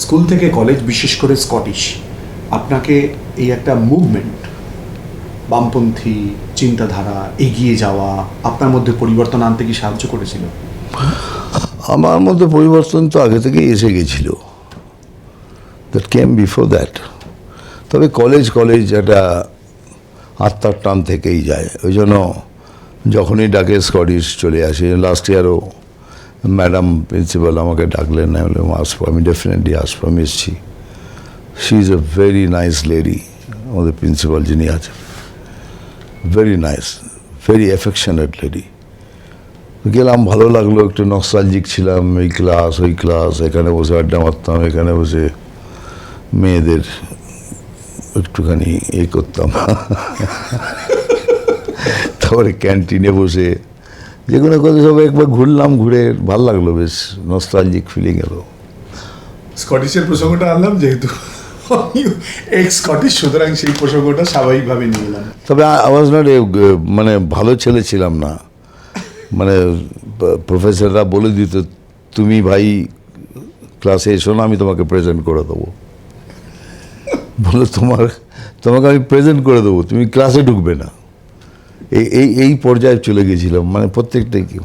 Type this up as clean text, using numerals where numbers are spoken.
School থেকে college, বিশেষ করে স্কটিশ, আপনাকে এই একটা মুভমেন্ট, বামপন্থী চিন্তাধারা, এগিয়ে যাওয়া, আপনার মধ্যে পরিবর্তন আনতে কি সাহায্য করেছিল? আমার মধ্যে পরিবর্তন তো আগে থেকেই এসে গেছিল, দ্যাট কেম বিফোর দ্যাট। তবে কলেজ একটা আত্মার টান থেকেই যায়, ওই জন্য যখনই ডাকে স্কটিশ চলে আসে। লাস্ট ইয়ারও ম্যাডাম প্রিন্সিপাল আমাকে ডাকলেন, আমি ডেফিনেটলি আসবো, আমি এসেছি। She is a very nice lady, আমাদের প্রিন্সিপাল যিনি আছে, very nice, very affectionate lady. গেলাম, ভালো লাগলো, একটু নস্টালজিক ছিলাম, এই ক্লাস ওই ক্লাস, এখানে বসে আড্ডা মারতাম, এখানে বসে মেয়েদের একটুখানি করতাম। তারপরে ক্যান্টিনে বসে যেগুলো কথা সব একবার ঘুরলাম, ঘুরে ভাল লাগলো, বেশ নস্টালজিক ফিলিং এলো। স্কটিশের প্রসঙ্গটা আনলাম যেহেতু এক্স স্কটিশ, সুতরাং সেই প্রসঙ্গটা স্বাভাবিকভাবে নিয়ে এলাম। তবে আওয়াজ নট মানে ভালো ছেলে ছিলাম না, মানে প্রফেসররা বলে দিত, তুমি ভাই ক্লাসে এসো না, আমি তোমাকে প্রেজেন্ট করে দেবো। বলে তোমাকে আমি প্রেজেন্ট করে দেবো, তুমি ক্লাসে ঢুকবে না। এই পর্যায়ে চলে গেছিলাম, মানে প্রত্যেকটাই কি